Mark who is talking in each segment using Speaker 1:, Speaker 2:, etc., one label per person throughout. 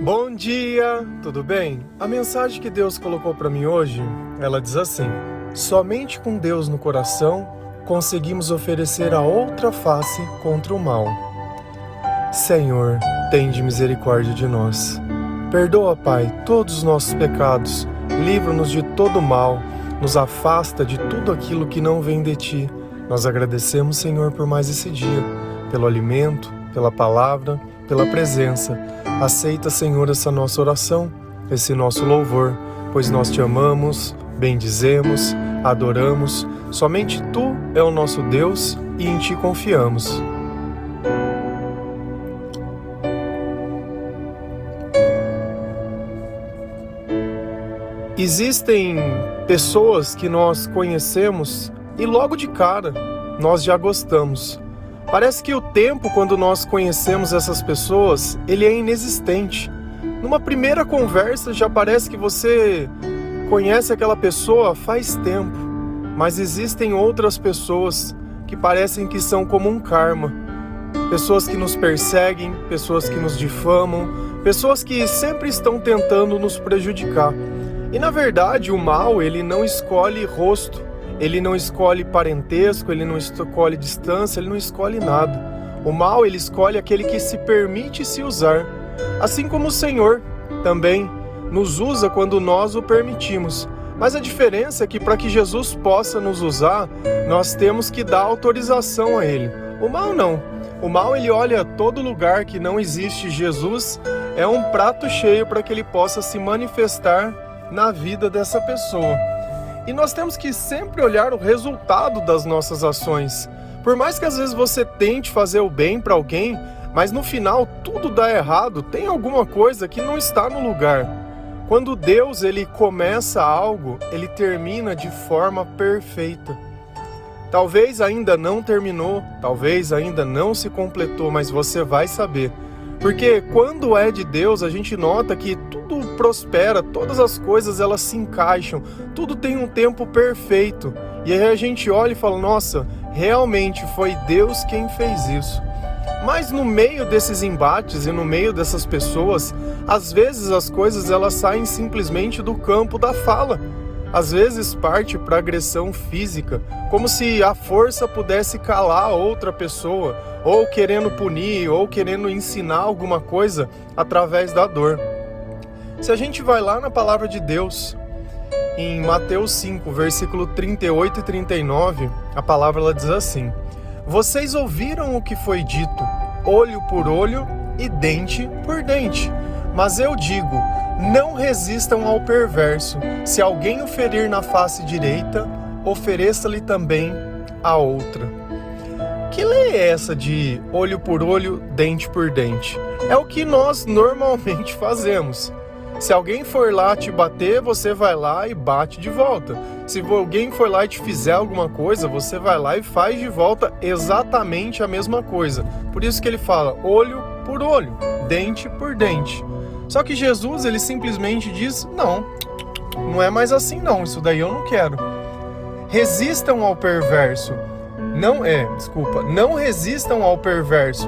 Speaker 1: Bom dia, tudo bem? A mensagem que Deus colocou para mim hoje, ela diz assim: somente com Deus no coração conseguimos oferecer a outra face contra o mal. Senhor, tende misericórdia de nós. Perdoa, Pai, todos os nossos pecados, livra-nos de todo mal, nos afasta de tudo aquilo que não vem de Ti. Nós agradecemos, Senhor, por mais esse dia, pelo alimento, pela palavra, pela presença. Aceita, Senhor, essa nossa oração, esse nosso louvor, pois nós Te amamos, bendizemos, adoramos. Somente Tu é o nosso Deus e em Ti confiamos. Existem pessoas que nós conhecemos e logo de cara nós já gostamos. Parece que o tempo, quando nós conhecemos essas pessoas, ele é inexistente. Numa primeira conversa já parece que você conhece aquela pessoa faz tempo, mas existem outras pessoas que parecem que são como um karma. Pessoas que nos perseguem, pessoas que nos difamam, pessoas que sempre estão tentando nos prejudicar. E na verdade o mal, ele não escolhe rosto, ele não escolhe parentesco, ele não escolhe distância, ele não escolhe nada. O mal, ele escolhe aquele que se permite se usar. Assim como o Senhor também nos usa quando nós o permitimos. Mas a diferença é que para que Jesus possa nos usar, nós temos que dar autorização a Ele. O mal não. O mal, ele olha todo lugar que não existe Jesus, é um prato cheio para que ele possa se manifestar na vida dessa pessoa. E nós temos que sempre olhar o resultado das nossas ações. Por mais que às vezes você tente fazer o bem para alguém, mas no final tudo dá errado, tem alguma coisa que não está no lugar. Quando Deus, ele começa algo, ele termina de forma perfeita. Talvez ainda não terminou, talvez ainda não se completou, mas você vai saber. Porque quando é de Deus, a gente nota que tudo prospera, todas as coisas elas se encaixam, tudo tem um tempo perfeito. E aí a gente olha e fala, nossa, realmente foi Deus quem fez isso. Mas no meio desses embates e no meio dessas pessoas, às vezes as coisas elas saem simplesmente do campo da fala. Às vezes parte para agressão física, como se a força pudesse calar outra pessoa, ou querendo punir, ou querendo ensinar alguma coisa através da dor. Se a gente vai lá na palavra de Deus, em Mateus 5, versículo 38 e 39, a palavra ela diz assim: vocês ouviram o que foi dito, olho por olho e dente por dente. Mas eu digo, não resistam ao perverso. Se alguém o ferir na face direita, ofereça-lhe também a outra. Que lei é essa de olho por olho, dente por dente? É o que nós normalmente fazemos. Se alguém for lá te bater, você vai lá e bate de volta. Se alguém for lá e te fizer alguma coisa, você vai lá e faz de volta exatamente a mesma coisa. Por isso que ele fala olho por olho, dente por dente. Só que Jesus, ele simplesmente diz, não é mais assim não, isso daí eu não quero. Resistam ao perverso. Não resistam ao perverso.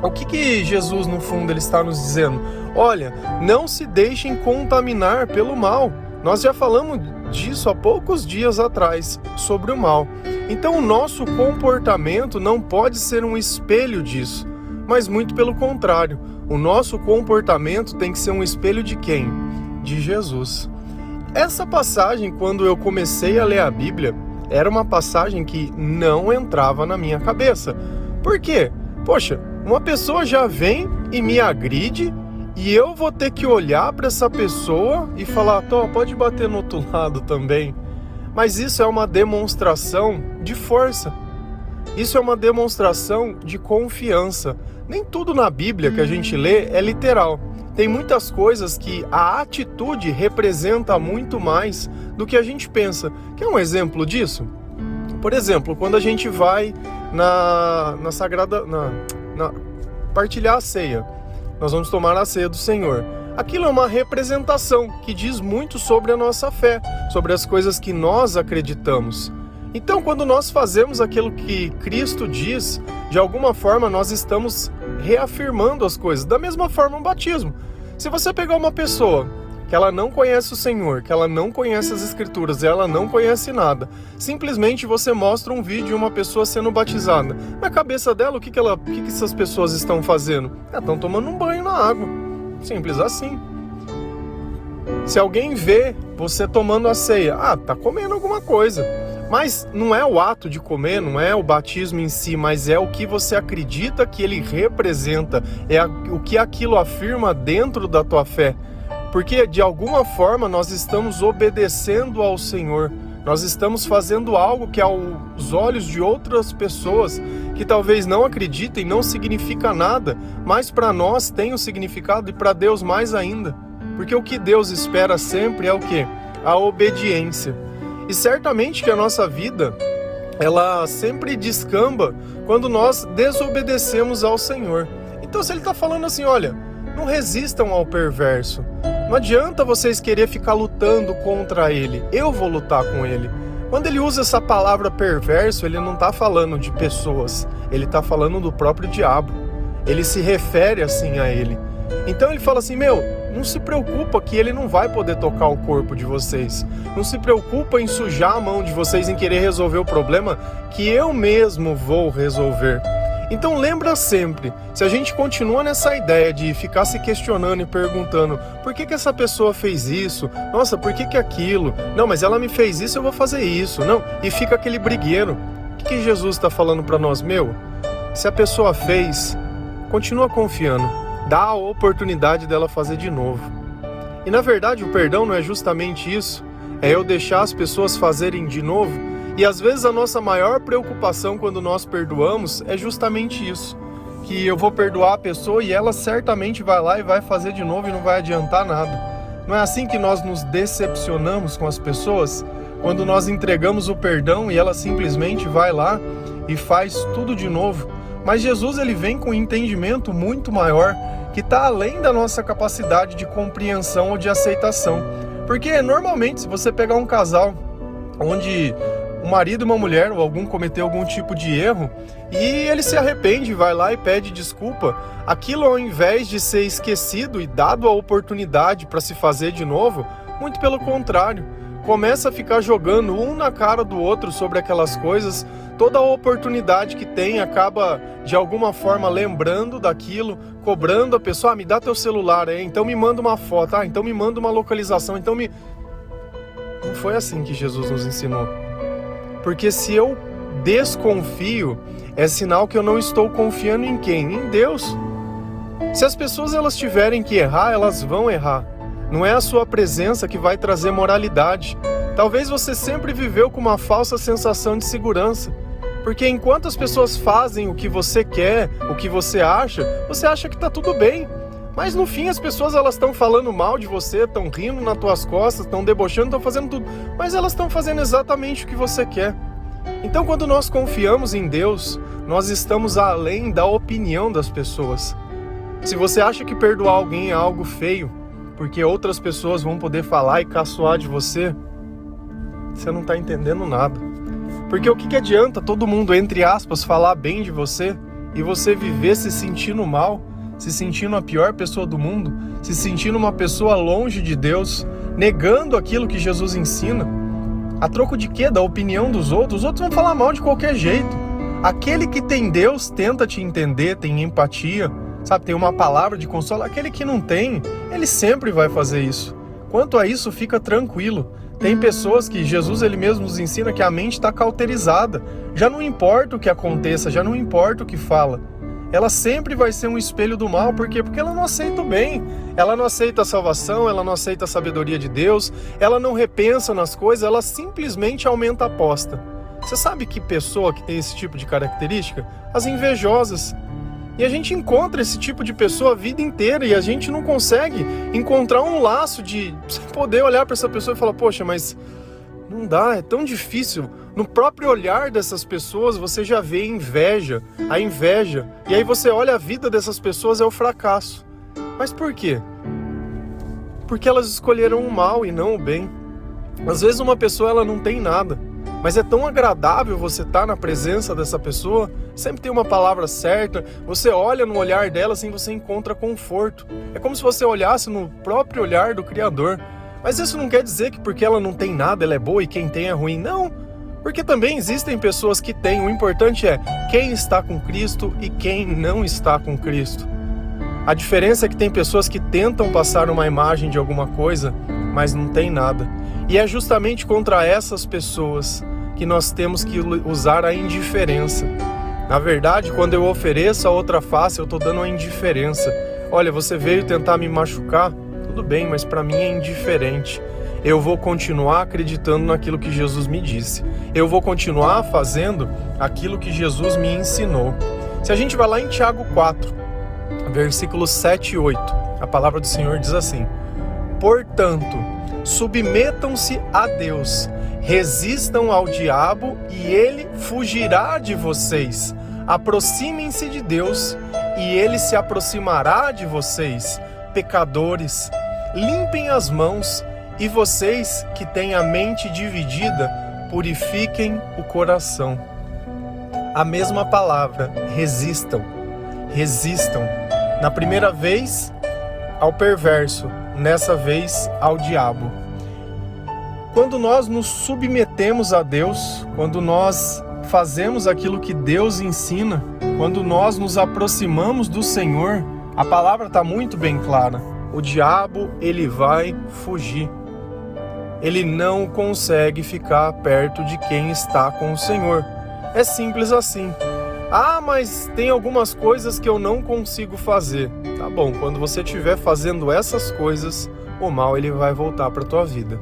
Speaker 1: O que Jesus, no fundo, ele está nos dizendo? Olha, não se deixem contaminar pelo mal. Nós já falamos disso há poucos dias atrás, sobre o mal. Então o nosso comportamento não pode ser um espelho disso, mas muito pelo contrário. O nosso comportamento tem que ser um espelho de quem? De Jesus. Essa passagem, quando eu comecei a ler a Bíblia, era uma passagem que não entrava na minha cabeça. Por quê? Poxa, uma pessoa já vem e me agride e eu vou ter que olhar para essa pessoa e falar, pode bater no outro lado também. Mas isso é uma demonstração de força. Isso é uma demonstração de confiança. Nem tudo na Bíblia que a gente lê é literal. Tem muitas coisas que a atitude representa muito mais do que a gente pensa. Quer um exemplo disso? Por exemplo, quando a gente vai na sagrada, partilhar a ceia, nós vamos tomar a ceia do Senhor. Aquilo é uma representação que diz muito sobre a nossa fé, sobre as coisas que nós acreditamos. Então, quando nós fazemos aquilo que Cristo diz, de alguma forma nós estamos reafirmando as coisas. Da mesma forma o batismo. Se você pegar uma pessoa que ela não conhece o Senhor, que ela não conhece as Escrituras, ela não conhece nada, simplesmente você mostra um vídeo de uma pessoa sendo batizada. Na cabeça dela, o que essas pessoas estão fazendo? Estão tomando um banho na água. Simples assim. Se alguém vê você tomando a ceia, tá comendo alguma coisa. Mas não é o ato de comer, não é o batismo em si, mas é o que você acredita que ele representa, o que aquilo afirma dentro da tua fé. Porque de alguma forma nós estamos obedecendo ao Senhor, nós estamos fazendo algo que aos olhos de outras pessoas que talvez não acreditem, não significa nada, mas para nós tem um significado e para Deus mais ainda. Porque o que Deus espera sempre é o quê? A obediência. E certamente que a nossa vida, ela sempre descamba quando nós desobedecemos ao Senhor. Então se ele está falando assim, olha, não resistam ao perverso. Não adianta vocês querer ficar lutando contra ele. Eu vou lutar com ele. Quando ele usa essa palavra perverso, ele não está falando de pessoas. Ele está falando do próprio diabo. Ele se refere assim a ele. Então ele fala assim, não se preocupa que ele não vai poder tocar o corpo de vocês. Não se preocupa em sujar a mão de vocês, em querer resolver o problema que eu mesmo vou resolver. Então lembra sempre, se a gente continua nessa ideia de ficar se questionando e perguntando por que essa pessoa fez isso? Nossa, por que aquilo? Não, mas ela me fez isso, eu vou fazer isso. Não, e fica aquele brigueiro. O que Jesus está falando para nós? Se a pessoa fez, continua confiando. Dá a oportunidade dela fazer de novo. E na verdade o perdão não é justamente isso. É eu deixar as pessoas fazerem de novo. E às vezes a nossa maior preocupação quando nós perdoamos é justamente isso. Que eu vou perdoar a pessoa e ela certamente vai lá e vai fazer de novo e não vai adiantar nada. Não é assim que nós nos decepcionamos com as pessoas? Quando nós entregamos o perdão e ela simplesmente vai lá e faz tudo de novo. Mas Jesus ele vem com um entendimento muito maior, que está além da nossa capacidade de compreensão ou de aceitação. Porque normalmente se você pegar um casal onde um marido e uma mulher ou algum cometeu algum tipo de erro e ele se arrepende, vai lá e pede desculpa, aquilo ao invés de ser esquecido e dado a oportunidade para se fazer de novo, muito pelo contrário, começa a ficar jogando um na cara do outro sobre aquelas coisas. Toda a oportunidade que tem acaba de alguma forma lembrando daquilo, cobrando a pessoa, me dá teu celular aí, então me manda uma foto, então me manda uma localização, então me... Não foi assim que Jesus nos ensinou. Porque se eu desconfio, é sinal que eu não estou confiando em quem? Em Deus. Se as pessoas elas tiverem que errar, elas vão errar. Não é a sua presença que vai trazer moralidade. Talvez você sempre viveu com uma falsa sensação de segurança. Porque enquanto as pessoas fazem o que você quer, o que você acha que está tudo bem. Mas no fim as pessoas elas estão falando mal de você, estão rindo nas tuas costas, estão debochando, estão fazendo tudo. Mas elas estão fazendo exatamente o que você quer. Então quando nós confiamos em Deus, nós estamos além da opinião das pessoas. Se você acha que perdoar alguém é algo feio, porque outras pessoas vão poder falar e caçoar de você, você não está entendendo nada. Porque o que adianta todo mundo, entre aspas, falar bem de você e você viver se sentindo mal, se sentindo a pior pessoa do mundo, se sentindo uma pessoa longe de Deus, negando aquilo que Jesus ensina? A troco de quê? Da opinião dos outros? Os outros vão falar mal de qualquer jeito. Aquele que tem Deus tenta te entender, tem empatia, sabe, tem uma palavra de consolo. Aquele que não tem, ele sempre vai fazer isso. Quanto a isso, fica tranquilo. Tem pessoas que Jesus ele mesmo nos ensina que a mente está cauterizada. Já não importa o que aconteça, já não importa o que fala. Ela sempre vai ser um espelho do mal. Por quê? Porque ela não aceita o bem. Ela não aceita a salvação, ela não aceita a sabedoria de Deus, ela não repensa nas coisas, ela simplesmente aumenta a aposta. Você sabe que pessoa que tem esse tipo de característica? As invejosas. E a gente encontra esse tipo de pessoa a vida inteira e a gente não consegue encontrar um laço de poder olhar para essa pessoa e falar, poxa, mas não dá, é tão difícil. No próprio olhar dessas pessoas você já vê a inveja. E aí você olha a vida dessas pessoas, é o fracasso. Mas por quê? Porque elas escolheram o mal e não o bem. Às vezes uma pessoa ela não tem nada, Mas é tão agradável você estar na presença dessa pessoa, sempre tem uma palavra certa, você olha no olhar dela assim, você encontra conforto. É como se você olhasse no próprio olhar do Criador. Mas isso não quer dizer que porque ela não tem nada, ela é boa e quem tem é ruim. Não, porque também existem pessoas que têm. O importante é quem está com Cristo e quem não está com Cristo. A diferença é que tem pessoas que tentam passar uma imagem de alguma coisa, mas não tem nada. E é justamente contra essas pessoas que nós temos que usar a indiferença. Na verdade, quando eu ofereço a outra face, eu estou dando a indiferença. Olha, você veio tentar me machucar, tudo bem, mas para mim é indiferente. Eu vou continuar acreditando naquilo que Jesus me disse. Eu vou continuar fazendo aquilo que Jesus me ensinou. Se a gente vai lá em Tiago 4, versículos 7 e 8, a palavra do Senhor diz assim: portanto, submetam-se a Deus, resistam ao diabo e ele fugirá de vocês. Aproximem-se de Deus e ele se aproximará de vocês. Pecadores, limpem as mãos, e vocês que têm a mente dividida, purifiquem o coração. A mesma palavra, resistam. Resistam. Na primeira vez, ao perverso, nessa vez, ao diabo. Quando nós nos submetemos a Deus, quando nós fazemos aquilo que Deus ensina, quando nós nos aproximamos do Senhor, a palavra está muito bem clara. O diabo, ele vai fugir. Ele não consegue ficar perto de quem está com o Senhor. É simples assim. Ah, mas tem algumas coisas que eu não consigo fazer. Tá bom, quando você estiver fazendo essas coisas, o mal ele vai voltar para a tua vida.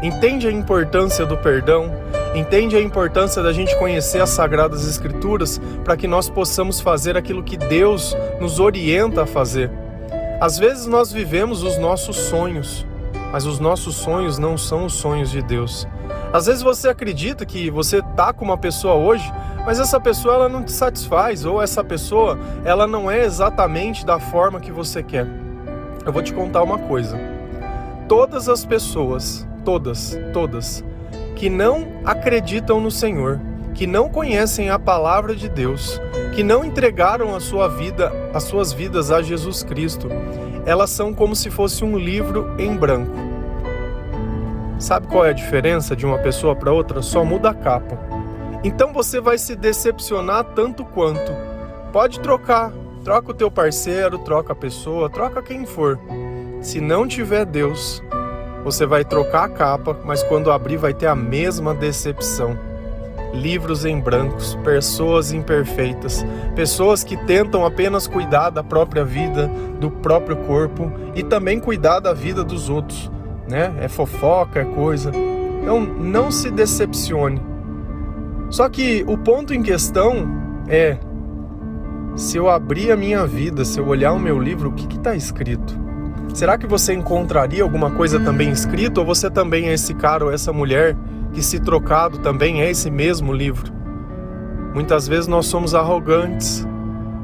Speaker 1: Entende a importância do perdão? Entende a importância da gente conhecer as Sagradas Escrituras para que nós possamos fazer aquilo que Deus nos orienta a fazer. Às vezes nós vivemos os nossos sonhos, mas os nossos sonhos não são os sonhos de Deus. Às vezes você acredita que você está com uma pessoa hoje, mas essa pessoa ela não te satisfaz, ou essa pessoa ela não é exatamente da forma que você quer. Eu vou te contar uma coisa. Todas as pessoas, todas, que não acreditam no Senhor, que não conhecem a palavra de Deus, que não entregaram a sua vida, as suas vidas a Jesus Cristo, elas são como se fosse um livro em branco. Sabe qual é a diferença de uma pessoa para outra? Só muda a capa. Então você vai se decepcionar tanto quanto. Pode troca o teu parceiro, troca a pessoa, troca quem for. Se não tiver Deus, você vai trocar a capa, mas quando abrir vai ter a mesma decepção. Livros em brancos, pessoas imperfeitas, pessoas que tentam apenas cuidar da própria vida, do próprio corpo e também cuidar da vida dos outros, né? É fofoca, é coisa. Então não se decepcione. Só que o ponto em questão é: se eu abrir a minha vida, se eu olhar o meu livro, o que está escrito? Será que você encontraria alguma coisa também escrita? Ou você também é esse cara ou essa mulher que, se trocado, também é esse mesmo livro? Muitas vezes nós somos arrogantes,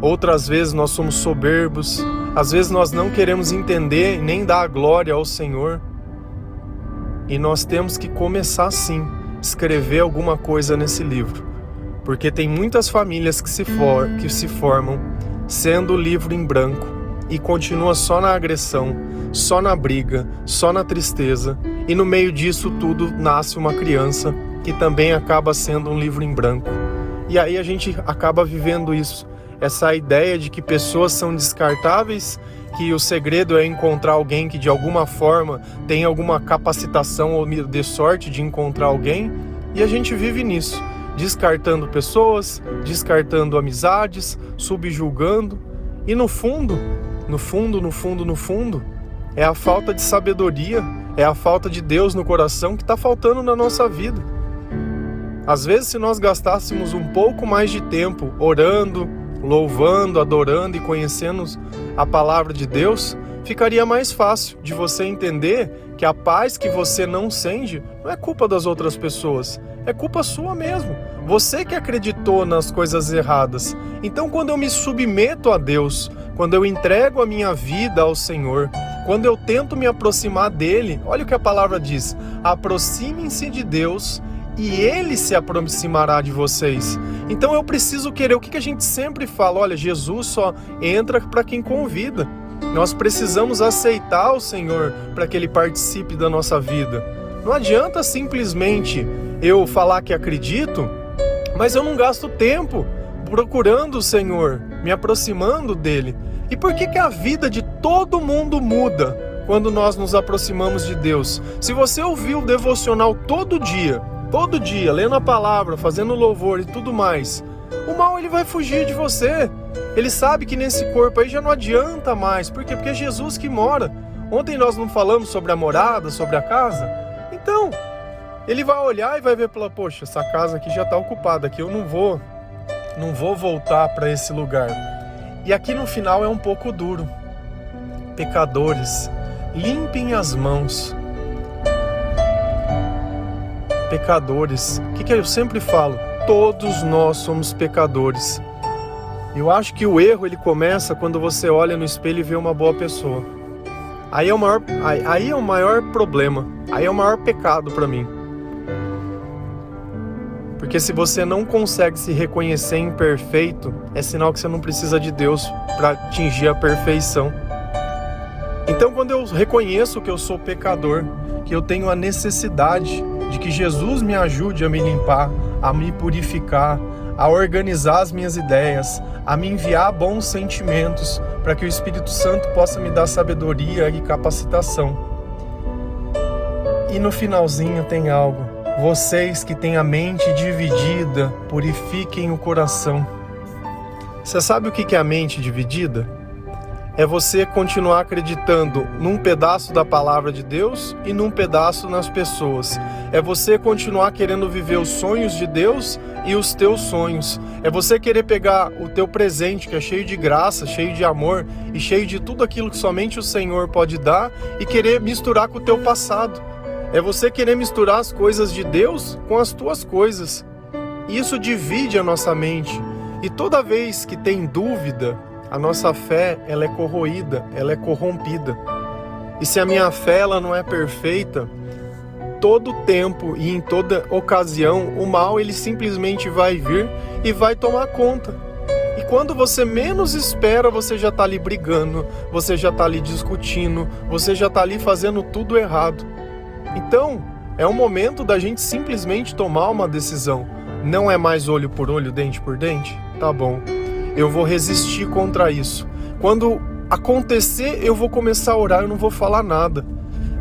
Speaker 1: outras vezes nós somos soberbos, às vezes nós não queremos entender nem dar a glória ao Senhor. E nós temos que começar sim, escrever alguma coisa nesse livro, porque tem muitas famílias que se formam sendo o livro em branco e continua só na agressão, só na briga, só na tristeza, e no meio disso tudo nasce uma criança que também acaba sendo um livro em branco. E aí a gente acaba vivendo isso, essa ideia de que pessoas são descartáveis, que o segredo é encontrar alguém que de alguma forma tem alguma capacitação ou dê sorte de encontrar alguém, e a gente vive nisso, descartando pessoas, descartando amizades, subjulgando, e no fundo, é a falta de sabedoria, é a falta de Deus no coração que está faltando na nossa vida. Às vezes, se nós gastássemos um pouco mais de tempo orando, louvando, adorando e conhecendo a palavra de Deus, ficaria mais fácil de você entender que a paz que você não sente não é culpa das outras pessoas, é culpa sua mesmo. Você que acreditou nas coisas erradas. Então, quando eu me submeto a Deus, quando eu entrego a minha vida ao Senhor, quando eu tento me aproximar dele, olha o que a palavra diz: aproximem-se de Deus e Ele se aproximará de vocês. Então eu preciso querer. O que a gente sempre fala? Olha, Jesus só entra para quem convida. Nós precisamos aceitar o Senhor para que Ele participe da nossa vida. Não adianta simplesmente eu falar que acredito, mas eu não gasto tempo procurando o Senhor, me aproximando dEle. E por que a vida de todo mundo muda quando nós nos aproximamos de Deus? Se você ouvir o devocional todo dia, lendo a palavra, fazendo louvor e tudo mais, o mal ele vai fugir de você. Ele sabe que nesse corpo aí já não adianta mais. Por quê? Porque é Jesus que mora. Ontem nós não falamos sobre a morada, sobre a casa? Então, ele vai olhar e vai ver, poxa, essa casa aqui já está ocupada, aqui eu não vou voltar para esse lugar. E aqui no final é um pouco duro. Pecadores, limpem as mãos. Pecadores, o que eu sempre falo? Todos nós somos pecadores. Eu acho que o erro ele começa quando você olha no espelho e vê uma boa pessoa. Aí é o maior problema, aí é o maior pecado para mim. Porque se você não consegue se reconhecer imperfeito, é sinal que você não precisa de Deus para atingir a perfeição. Então quando eu reconheço que eu sou pecador, que eu tenho a necessidade de que Jesus me ajude a me limpar, a me purificar, a organizar as minhas ideias, a me enviar bons sentimentos, para que o Espírito Santo possa me dar sabedoria e capacitação. E no finalzinho tem algo. Vocês que têm a mente dividida, purifiquem o coração. Você sabe o que é a mente dividida? É você continuar acreditando num pedaço da palavra de Deus e num pedaço nas pessoas. É você continuar querendo viver os sonhos de Deus e os teus sonhos. É você querer pegar o teu presente, que é cheio de graça, cheio de amor e cheio de tudo aquilo que somente o Senhor pode dar, e querer misturar com o teu passado. É você querer misturar as coisas de Deus com as tuas coisas. Isso divide a nossa mente. E toda vez que tem dúvida, a nossa fé ela é corroída, ela é corrompida. E se a minha fé ela não é perfeita, todo tempo e em toda ocasião o mal ele simplesmente vai vir e vai tomar conta. E quando você menos espera, você já está ali brigando, você já está ali discutindo, você já está ali fazendo tudo errado. Então, é o momento da gente simplesmente tomar uma decisão. Não é mais olho por olho, dente por dente? Tá bom. Eu vou resistir contra isso. Quando acontecer, eu vou começar a orar, eu não vou falar nada.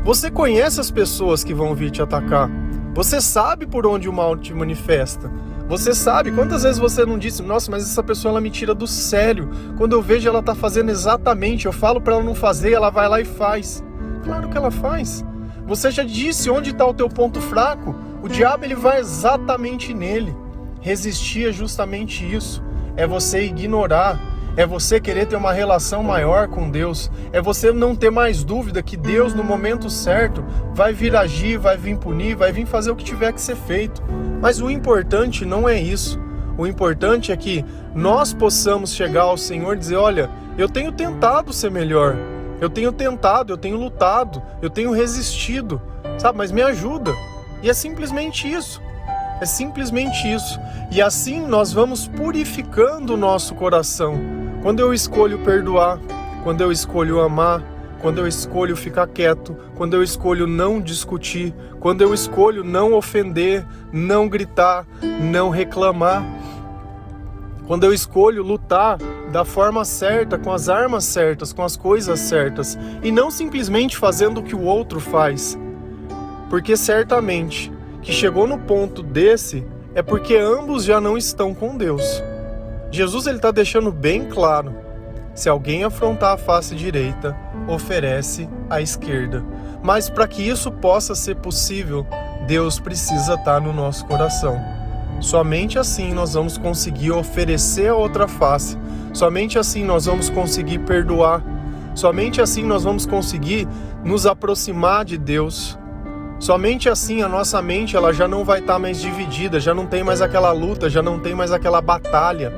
Speaker 1: Você conhece as pessoas que vão vir te atacar. Você sabe por onde o mal te manifesta. Você sabe, quantas vezes você não disse, nossa, mas essa pessoa ela me tira do sério. Quando eu vejo ela tá fazendo exatamente, eu falo para ela não fazer, ela vai lá e faz. Claro que ela faz. Você já disse onde está o teu ponto fraco. O diabo ele vai exatamente nele. Resistir é justamente isso. É você ignorar. É você querer ter uma relação maior com Deus. É você não ter mais dúvida que Deus, no momento certo, vai vir agir, vai vir punir, vai vir fazer o que tiver que ser feito. Mas o importante não é isso. O importante é que nós possamos chegar ao Senhor e dizer, olha, eu tenho tentado ser melhor. Eu tenho tentado, eu tenho lutado, eu tenho resistido, sabe? Mas me ajuda. E é simplesmente isso. É simplesmente isso. E assim nós vamos purificando o nosso coração. Quando eu escolho perdoar, quando eu escolho amar, quando eu escolho ficar quieto, quando eu escolho não discutir, quando eu escolho não ofender, não gritar, não reclamar, quando eu escolho lutar da forma certa, com as armas certas, com as coisas certas, e não simplesmente fazendo o que o outro faz. Porque certamente que chegou no ponto desse é porque ambos já não estão com Deus. Jesus ele está deixando bem claro, se alguém afrontar a face direita, oferece a esquerda. Mas para que isso possa ser possível, Deus precisa estar no nosso coração. Somente assim nós vamos conseguir oferecer a outra face. Somente assim nós vamos conseguir perdoar. Somente assim nós vamos conseguir nos aproximar de Deus. Somente assim a nossa mente ela já não vai estar mais dividida, já não tem mais aquela luta, já não tem mais aquela batalha.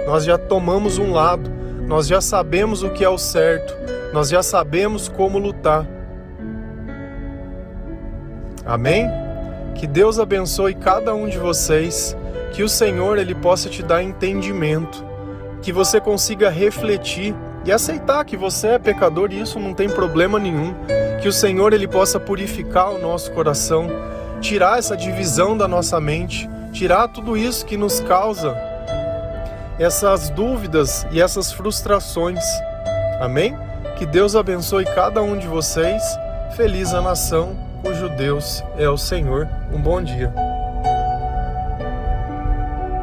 Speaker 1: Nós já tomamos um lado, nós já sabemos o que é o certo, nós já sabemos como lutar. Amém? Que Deus abençoe cada um de vocês, que o Senhor ele possa te dar entendimento, que você consiga refletir e aceitar que você é pecador e isso não tem problema nenhum. Que o Senhor ele possa purificar o nosso coração, tirar essa divisão da nossa mente, tirar tudo isso que nos causa essas dúvidas e essas frustrações. Amém? Que Deus abençoe cada um de vocês. Feliz a nação cujo Deus é o Senhor. Um bom dia.